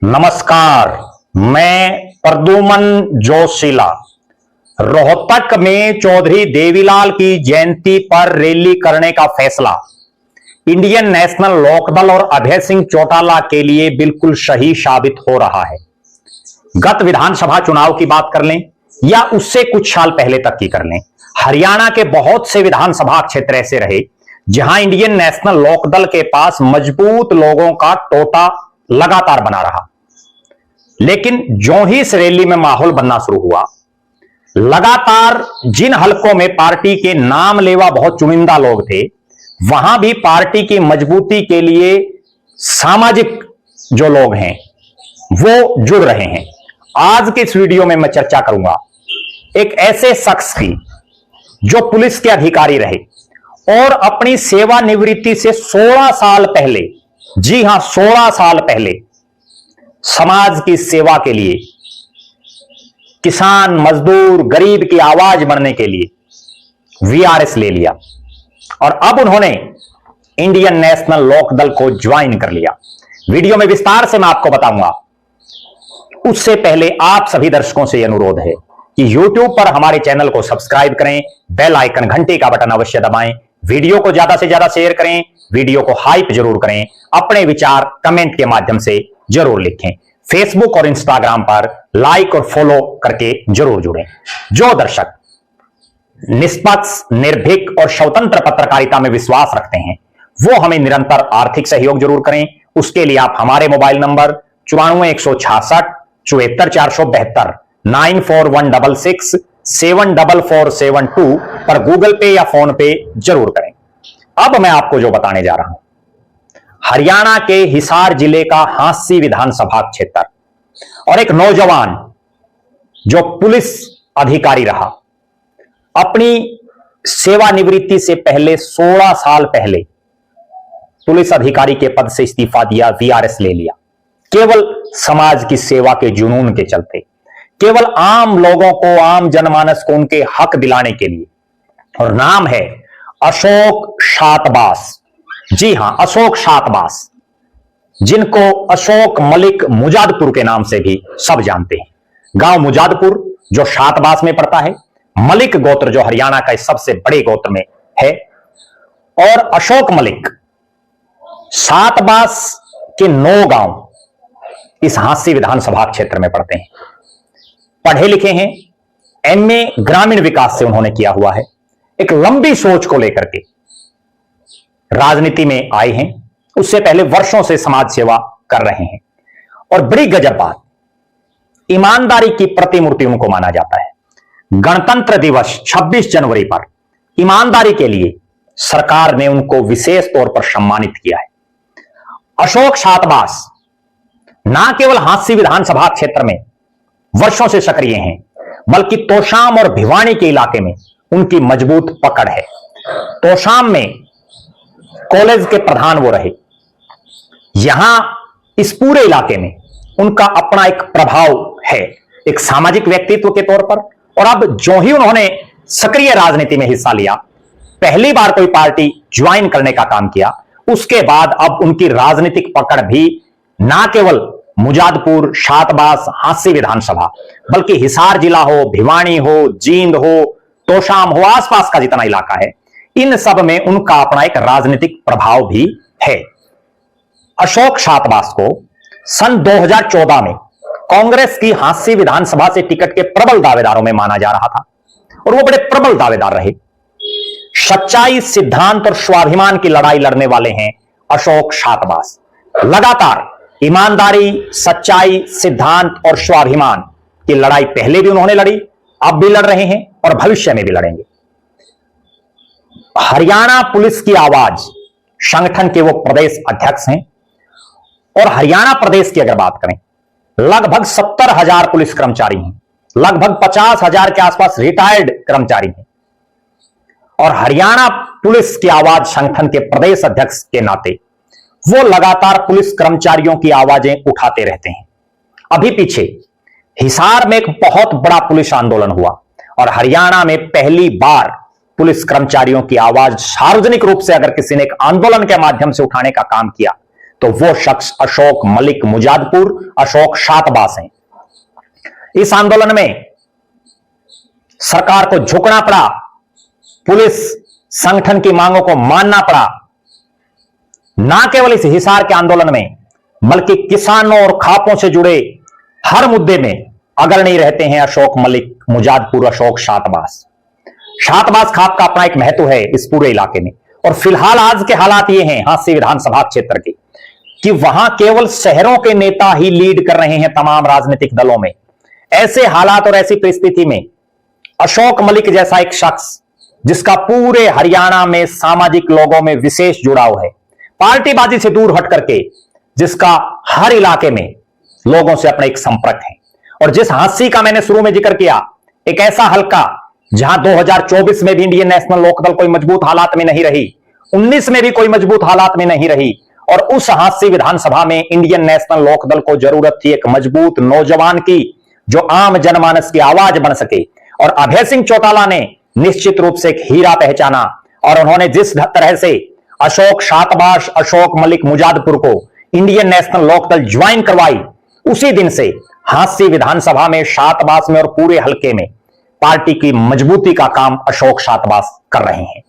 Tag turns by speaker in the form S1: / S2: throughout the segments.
S1: नमस्कार, मैं प्रद्युमन जोशीला। रोहतक में चौधरी देवीलाल की जयंती पर रैली करने का फैसला इंडियन नेशनल लोकदल और अभय सिंह चौटाला के लिए बिल्कुल सही साबित हो रहा है। गत विधानसभा चुनाव की बात कर लें या उससे कुछ साल पहले तक की कर लें, हरियाणा के बहुत से विधानसभा क्षेत्र ऐसे रहे जहां इंडियन नेशनल लोकदल के पास मजबूत लोगों का टोटा लगातार बना रहा। लेकिन जो ही इस रैली में माहौल बनना शुरू हुआ, लगातार जिन हलकों में पार्टी के नाम लेवा बहुत चुनिंदा लोग थे, वहां भी पार्टी की मजबूती के लिए सामाजिक जो लोग हैं वो जुड़ रहे हैं। आज के इस वीडियो में मैं चर्चा करूंगा एक ऐसे शख्स की जो पुलिस के अधिकारी रहे और अपनी सेवानिवृत्ति से 16 साल पहले, जी हां 16 साल पहले, समाज की सेवा के लिए, किसान, मजदूर, गरीब की आवाज बनने के लिए वीआरएस ले लिया और अब उन्होंने इंडियन नेशनल लोकदल को ज्वाइन कर लिया। वीडियो में विस्तार से मैं आपको बताऊंगा। उससे पहले आप सभी दर्शकों से यह अनुरोध है कि YouTube पर हमारे चैनल को सब्सक्राइब करें, बेल आइकन घंटे का बटन अवश्य दबाएं, वीडियो को ज्यादा से ज्यादा शेयर करें, वीडियो को हाइप जरूर करें, अपने विचार कमेंट के माध्यम से जरूर लिखें। फेसबुक और इंस्टाग्राम पर लाइक और फॉलो करके जरूर जुड़ें। जो दर्शक निष्पक्ष, निर्भीक और स्वतंत्र पत्रकारिता में विश्वास रखते हैं वो हमें निरंतर आर्थिक सहयोग जरूर करें। उसके लिए आप हमारे मोबाइल नंबर 94 166 74 472 94 166 74472 पर गूगल पे या फोन पे जरूर करें। अब मैं आपको जो बताने जा रहा हूं, हरियाणा के हिसार जिले का हांसी विधानसभा क्षेत्र और एक नौजवान जो पुलिस अधिकारी रहा, अपनी सेवानिवृत्ति से पहले 16 साल पहले पुलिस अधिकारी के पद से इस्तीफा दिया, वीआरएस ले लिया, केवल समाज की सेवा के जुनून के चलते, केवल आम लोगों को, आम जनमानस को उनके हक दिलाने के लिए। और नाम है अशोक शातवास। जी हां, अशोक शातवास, जिनको अशोक मलिक मुजादपुर के नाम से भी सब जानते हैं। गांव मुजादपुर जो शातवास में पड़ता है, मलिक गोत्र जो हरियाणा का सबसे बड़े गोत्र में है, और अशोक मलिक शातवास के 9 गांव इस हांसी विधानसभा क्षेत्र में पड़ते हैं। पढ़े लिखे हैं, एमए ग्रामीण विकास से उन्होंने किया हुआ है। एक लंबी सोच को लेकर के राजनीति में आए हैं। उससे पहले वर्षों से समाज सेवा कर रहे हैं और बड़ी गजब बात, ईमानदारी की प्रतिमूर्ति उनको माना जाता है। गणतंत्र दिवस 26 जनवरी पर ईमानदारी के लिए सरकार ने उनको विशेष तौर पर सम्मानित किया है। अशोक शातवास ना केवल हांसी विधानसभा क्षेत्र में वर्षों से सक्रिय हैं, बल्कि तोशाम और भिवानी के इलाके में उनकी मजबूत पकड़ है। तोशाम में कॉलेज के प्रधान वो रहे। यहां इस पूरे इलाके में उनका अपना एक प्रभाव है, एक सामाजिक व्यक्तित्व के तौर पर। और अब जो ही उन्होंने सक्रिय राजनीति में हिस्सा लिया, पहली बार कोई पार्टी ज्वाइन करने का काम किया, उसके बाद अब उनकी राजनीतिक पकड़ भी ना केवल मुजादपुर, शातवास, हांसी विधानसभा, बल्कि हिसार जिला हो, भिवानी हो, जींद हो, तोशाम हो, आसपास का जितना इलाका है, इन सब में उनका अपना एक राजनीतिक प्रभाव भी है। अशोक शातवास को सन 2014 में कांग्रेस की हांसी विधानसभा से टिकट के प्रबल दावेदारों में माना जा रहा था और वो बड़े प्रबल दावेदार रहे। सच्चाई, सिद्धांत और स्वाभिमान की लड़ाई लड़ने वाले हैं अशोक शातवास। लगातार ईमानदारी, सच्चाई, सिद्धांत और स्वाभिमान की लड़ाई पहले भी उन्होंने लड़ी, अब भी लड़ रहे हैं और भविष्य में भी लड़ेंगे। हरियाणा पुलिस की आवाज संगठन के वो प्रदेश अध्यक्ष हैं और हरियाणा प्रदेश की अगर बात करें, लगभग 70,000 पुलिस कर्मचारी हैं, लगभग 50,000 के आसपास रिटायर्ड कर्मचारी हैं और हरियाणा पुलिस की आवाज संगठन के प्रदेश अध्यक्ष के नाते वो लगातार पुलिस कर्मचारियों की आवाजें उठाते रहते हैं। अभी पीछे हिसार में एक बहुत बड़ा पुलिस आंदोलन हुआ और हरियाणा में पहली बार पुलिस कर्मचारियों की आवाज सार्वजनिक रूप से अगर किसी ने एक आंदोलन के माध्यम से उठाने का काम किया तो वो शख्स अशोक मलिक मुजादपुर, अशोक शातवास हैं। इस आंदोलन में सरकार को झुकना पड़ा, पुलिस संगठन की मांगों को मानना पड़ा। ना केवल इस हिसार के आंदोलन में बल्कि किसानों और खापों से जुड़े हर मुद्दे में अग्रणी रहते हैं अशोक मलिक मुजादपुर, अशोक शातवास। शातवास खाप का अपना एक महत्व है इस पूरे इलाके में। और फिलहाल आज के हालात ये हैं हांसी विधानसभा क्षेत्र के कि वहां केवल शहरों के नेता ही लीड कर रहे हैं तमाम राजनीतिक दलों में। ऐसे हालात और ऐसी परिस्थिति में अशोक मलिक जैसा एक शख्स जिसका पूरे हरियाणा में सामाजिक लोगों में विशेष जुड़ाव है, पार्टीबाजी से दूर हट करके जिसका हर इलाके में लोगों से अपना एक संपर्क है, और जिस हांसी का मैंने शुरू में जिक्र किया, एक ऐसा हल्का जहां 2024 में भी इंडियन नेशनल लोकदल कोई मजबूत हालात में नहीं रही, 19 में भी कोई मजबूत हालात में नहीं रही, और उस हांसी विधानसभा में इंडियन नेशनल लोकदल को जरूरत थी एक मजबूत नौजवान की जो आम जनमानस की आवाज बन सके। और अभय सिंह चौटाला ने निश्चित रूप से एक हीरा पहचाना, और उन्होंने जिस तरह से अशोक शातवास, अशोक मलिक मुजादपुर को इंडियन नेशनल लोकदल ज्वाइन करवाई, उसी दिन से हांसी विधानसभा में, शातवास में और पूरे हलके में पार्टी की मजबूती का काम अशोक शातवास कर रहे हैं।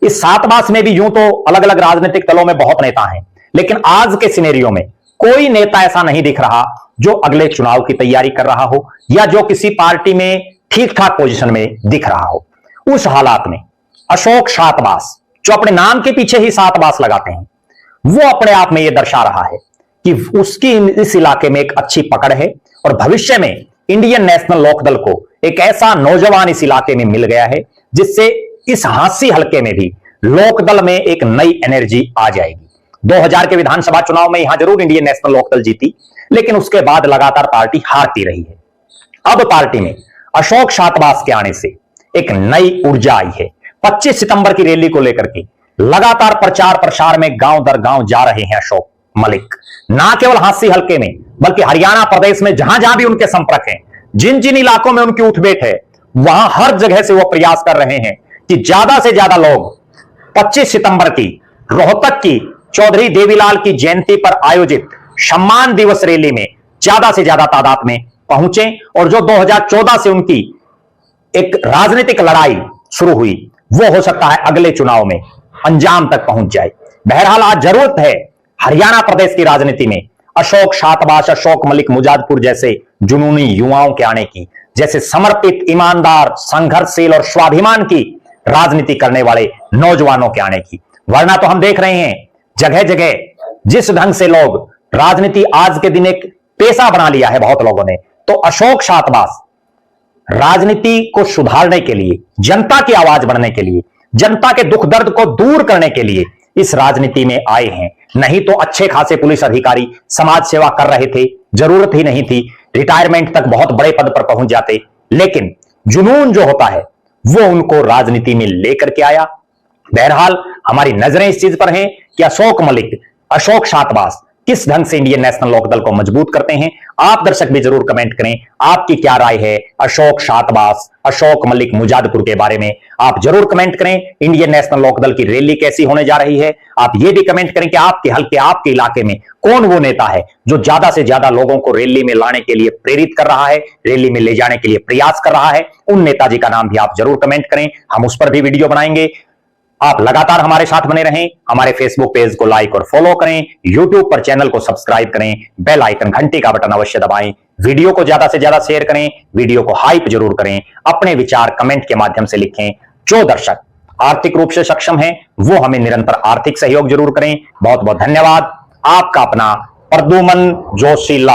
S1: इस शातवास में भी यूं तो अलग अलग राजनीतिक दलों में बहुत नेता हैं, लेकिन आज के सिनेरियो में कोई नेता ऐसा नहीं दिख रहा जो अगले चुनाव की तैयारी कर रहा हो या जो किसी पार्टी में ठीक ठाक पोजीशन में दिख रहा हो। उस हालात में अशोक शातवास, जो अपने नाम के पीछे ही शातवास लगाते हैं, वो अपने आप में यह दर्शा रहा है कि उसकी इस इलाके में एक अच्छी पकड़ है, और भविष्य में इंडियन नेशनल लोकदल को एक ऐसा नौजवान इस इलाके में मिल गया है जिससे इस हांसी हलके में भी लोकदल में एक नई एनर्जी आ जाएगी। 2000 के विधानसभा चुनाव में यहां जरूर इंडियन नेशनल लोकदल जीती, लेकिन उसके बाद लगातार पार्टी हारती रही है। अब पार्टी में अशोक शातवास के आने से एक नई ऊर्जा आई है। 25 सितंबर की रैली को लेकर के लगातार प्रचार प्रसार में गांव दर गांव जा रहे हैं अशोक मलिक। ना केवल हांसी हलके में बल्कि हरियाणा प्रदेश में जहां जहां भी उनके संपर्क हैं, जिन जिन इलाकों में उनकी उठबैठ है, वहां हर जगह से वो प्रयास कर रहे हैं कि ज्यादा से ज्यादा लोग 25 सितंबर की रोहतक की चौधरी देवीलाल की जयंती पर आयोजित सम्मान दिवस रैली में ज्यादा से ज्यादा तादाद में पहुंचे, और जो 2014 से उनकी एक राजनीतिक लड़ाई शुरू हुई वो हो सकता है अगले चुनाव में अंजाम तक पहुंच जाए। बहरहाल आज जरूरत है हरियाणा प्रदेश की राजनीति में अशोक शातवास, अशोक मलिक मुजादपुर जैसे जुनूनी युवाओं के आने की, जैसे समर्पित, ईमानदार, संघर्षशील और स्वाभिमान की राजनीति करने वाले नौजवानों के आने की। वरना तो हम देख रहे हैं जगह जगह जिस ढंग से लोग राजनीति आज के दिन एक पेशा बना लिया है बहुत लोगों ने, तो अशोक शातवास राजनीति को सुधारने के लिए, जनता की आवाज बनने के लिए, जनता के दुख दर्द को दूर करने के लिए इस राजनीति में आए हैं। नहीं तो अच्छे खासे पुलिस अधिकारी समाज सेवा कर रहे थे, जरूरत ही नहीं थी, रिटायरमेंट तक बहुत बड़े पद पर पहुंच जाते, लेकिन जुनून जो होता है वो उनको राजनीति में लेकर के आया। बहरहाल हमारी नजरें इस चीज पर हैं कि अशोक मलिक, अशोक शातवास किस ढंग से इंडियन नेशनल लोकदल को मजबूत करते हैं। आप दर्शक भी जरूर कमेंट करें, आपकी क्या राय है अशोक शातवास, अशोक मलिक मुजादपुर के बारे में। आप जरूर कमेंट करें इंडियन नेशनल लोकदल की रैली कैसी होने जा रही है। आप ये भी कमेंट करें कि आपके हल्के, आपके इलाके में कौन वो नेता है जो ज्यादा से ज्यादा लोगों को रैली में लाने के लिए प्रेरित कर रहा है, रैली में ले जाने के लिए प्रयास कर रहा है। उन नेताजी का नाम भी आप जरूर कमेंट करें, हम उस पर भी वीडियो बनाएंगे। आप लगातार हमारे साथ बने रहें, हमारे फेसबुक पेज को लाइक और फॉलो करें, यूट्यूब पर चैनल को सब्सक्राइब करें, बेल आइकन घंटी का बटन अवश्य दबाएं, वीडियो को ज्यादा से ज्यादा शेयर करें, वीडियो को हाइप जरूर करें, अपने विचार कमेंट के माध्यम से लिखें। जो दर्शक आर्थिक रूप से सक्षम हैं वो हमें निरंतर आर्थिक सहयोग जरूर करें। बहुत बहुत धन्यवाद। आपका अपना प्रद्युमन जोशीला।